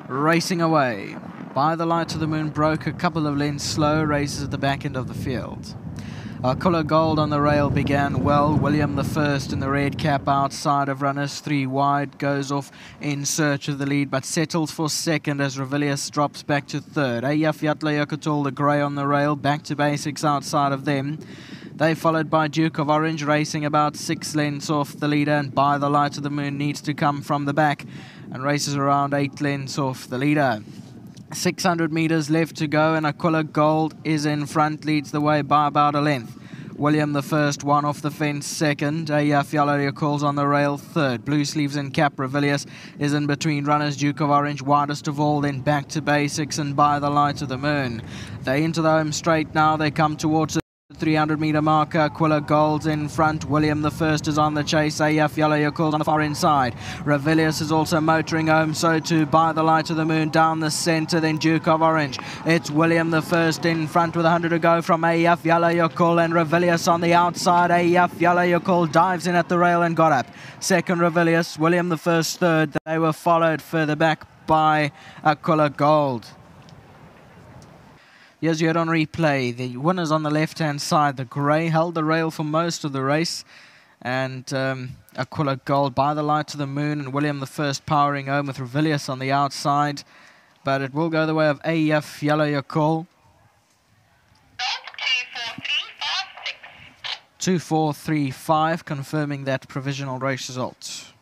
racing away. By the Light of the Moon broke a couple of lengths slow, races at the back end of the field. Eyjafjallajokull on the rail began well. William the First in the red cap outside of runners, 3 wide, goes off in search of the lead, but settles for second as Revilius drops back to third. Eyjafjallajokull, the grey on the rail, back to basics outside of them. They followed by Duke of Orange, racing about 6 lengths off the leader, and By the Light of the Moon needs to come from the back and races around 8 lengths off the leader. 600 metres left to go, and Eyjafjallajokull is in front, leads the way by about a length. William the First, 1 off the fence, second. Eyjafjallajokull's on the rail, third. Blue Sleeves and Cap Revilius is in between runners. Duke of Orange, widest of all, then back to basics and By the Light of the Moon. They into the home straight now. They come towards 300-metre marker. Eyjafjallajokull's in front. William the First is on the chase. Eyjafjallajokull on the far inside. Revilius is also motoring home, so too By the Light of the Moon down the centre, then Duke of Orange. It's William the First in front with 100 to go from Eyjafjallajokull, and Revilius on the outside. Eyjafjallajokull dives in at the rail and got up. Second Revilius, William the First third. They were followed further back by Eyjafjallajokull. As you heard on replay, the winners on the left-hand side, the grey, held the rail for most of the race. And Eyjafjallajokull, By the Light of the Moon, and William the First powering home with Revilius on the outside. But it will go the way of Eyjafjallajokull. 2-4-3-5, confirming that provisional race result.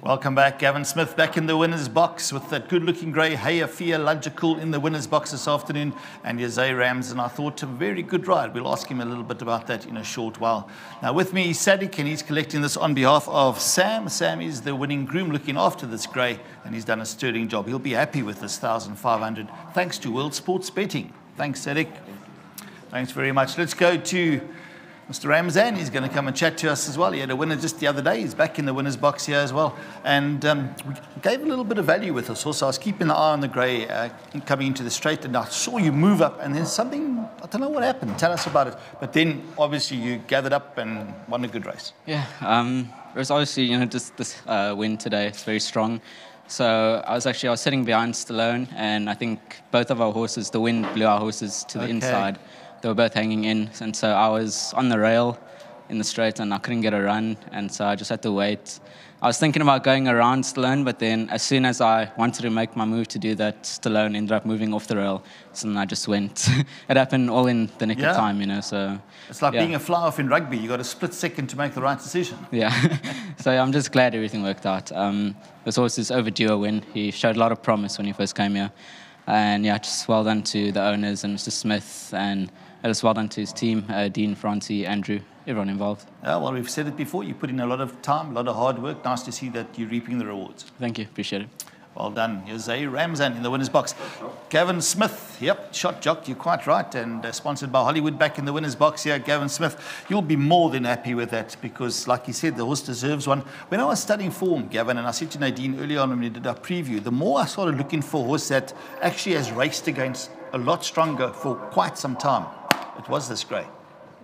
Welcome back. Gavin Smith back in the winner's box with that good-looking grey Eyjafjallajokull in the winner's box this afternoon. And Jose Rams, and I thought a very good ride. We'll ask him a little bit about that in a short while. Now with me is Sadiq, and he's collecting this on behalf of Sam. Sam is the winning groom looking after this grey, and he's done a sterling job. He'll be happy with this 1,500 thanks to World Sports Betting. Thanks, Sadiq. Thanks very much. Let's go to Mr. Ramzan. He's going to come and chat to us as well. He had a winner just the other day. He's back in the winner's box here as well. And we gave a little bit of value with us also. I was keeping the eye on the grey coming into the straight, and I saw you move up, and then something, I don't know what happened. Tell us about it. But then, obviously, you gathered up and won a good race. Yeah, it was obviously, just this win today. It's very strong. So I was sitting behind Stallone, and I think both of our horses, the wind blew our horses to the inside. They were both hanging in, and so I was on the rail in the straight, and I couldn't get a run, and so I just had to wait. I was thinking about going around Stallone, but then as soon as I wanted to make my move to do that, Stallone ended up moving off the rail, so then I just went. It happened all in the nick of time, so... It's like being a fly-off in rugby. You got a split second to make the right decision. Yeah, so I'm just glad everything worked out. This horse is overdue a win. He showed a lot of promise when he first came here. And yeah, just well done to the owners and Mr. Smith, and just well done to his team, Dean, Francie, Andrew, everyone involved. Yeah, well, we've said it before. You put in a lot of time, a lot of hard work. Nice to see that you're reaping the rewards. Thank you. Appreciate it. Well done. Jose Ramzan in the winner's box. Gavin Smith, yep, shot jock, you're quite right, and sponsored by Hollywood back in the winner's box here. Gavin Smith, you'll be more than happy with that because, like you said, the horse deserves one. When I was studying form, Gavin, and I said to Nadine earlier on when we did our preview, the more I started looking for a horse that actually has raced against a lot stronger for quite some time, it was this grey.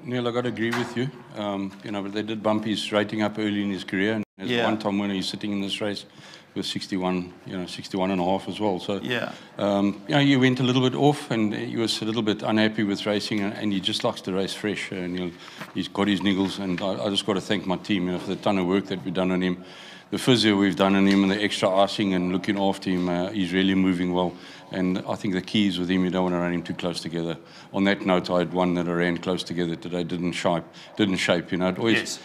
Neil, I got to agree with you. But they did bump his rating up early in his career, and as a one-time winner, he's sitting in this race with 61, 61 and a half as well. So, you went a little bit off, and he was a little bit unhappy with racing, and he just likes to race fresh. And he's got his niggles, and I just got to thank my team for the ton of work that we've done on him. The physio we've done on him and the extra icing and looking after him, he's really moving well. And I think the key is with him, you don't want to run him too close together. On that note, I had one that I ran close together today, didn't shape. It always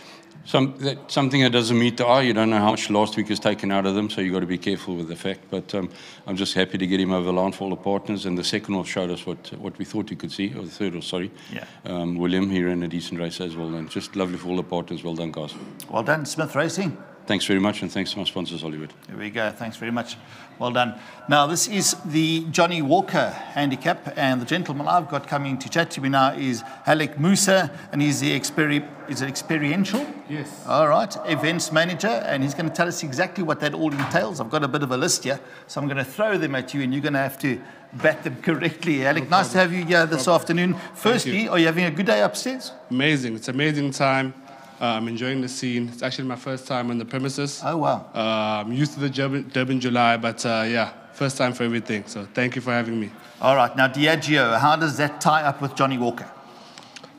something that doesn't meet the eye. You don't know how much last week is taken out of them, so you've got to be careful with the fact. But I'm just happy to get him over the line for all the partners. And the second horse showed us what we thought you could see, or the third horse, sorry. Yeah. William, he ran a decent race as well. And just lovely for all the partners. Well done, guys. Well done, Smith Racing. Thanks very much, and thanks to my sponsors, Hollywood. There we go. Thanks very much. Well done. Now, this is the Johnny Walker handicap, and the gentleman I've got coming to chat to me now is Halek Musa, and he's the experiential? Yes. All right, events manager, and he's going to tell us exactly what that all entails. I've got a bit of a list here, so I'm going to throw them at you, and you're going to have to bat them correctly. Halek, nice to have you here this afternoon. Firstly, are you having a good day upstairs? Amazing. It's an amazing time. I'm enjoying the scene. It's actually my first time on the premises. Oh, wow. I'm used to the Durban July, but yeah, first time for everything. So thank you for having me. All right. Now, Diageo, how does that tie up with Johnny Walker?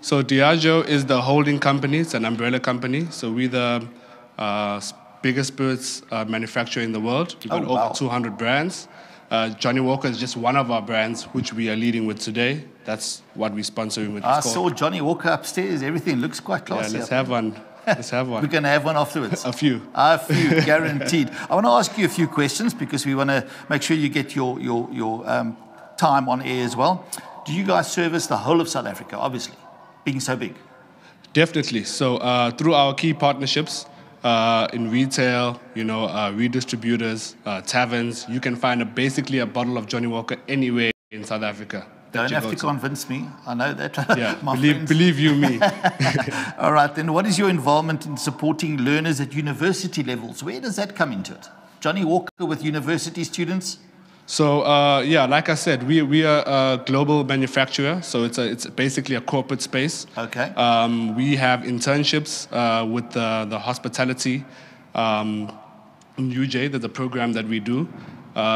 So Diageo is the holding company. It's an umbrella company. So we're the biggest spirits manufacturer in the world. We've got over 200 brands. Johnny Walker is just one of our brands, which we are leading with today. That's what we're sponsoring with. I saw Johnny Walker upstairs. Everything looks quite classy. Yeah, let's have one. Let's have one. We're going to have one afterwards. A few. A few, guaranteed. I want to ask you a few questions because we want to make sure you get your time on air as well. Do you guys service the whole of South Africa, obviously, being so big? Definitely. So through our key partnerships, in retail, redistributors, taverns, you can find basically a bottle of Johnny Walker anywhere in South Africa. Don't have to convince me. I know that. Yeah, believe you me. All right, then what is your involvement in supporting learners at university levels? Where does that come into it? Johnny Walker with university students? So, yeah, like I said, we are a global manufacturer, so it's basically a corporate space. Okay. We have internships with the hospitality in UJ. There's a program that we do.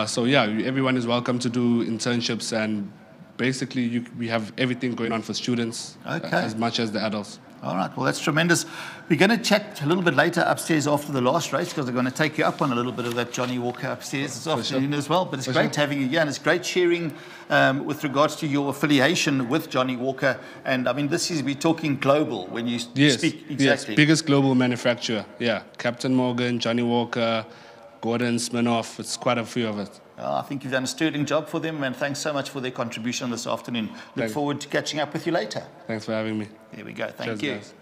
So, yeah, everyone is welcome to do internships, and basically we have everything going on for students as much as the adults. All right, well, that's tremendous. We're going to chat a little bit later upstairs after the last race because I'm going to take you up on a little bit of that Johnny Walker upstairs this afternoon as well. But it's great having you here, and it's great sharing with regards to your affiliation with Johnny Walker. And, I mean, we're talking global when you speak. Exactly. Yes, biggest global manufacturer. Yeah, Captain Morgan, Johnny Walker, Gordon, Smirnoff, it's quite a few of us. I think you've done a sterling job for them, and thanks so much for their contribution this afternoon. Look forward to catching up with you later. Thanks for having me. There we go. Thank you. Guys.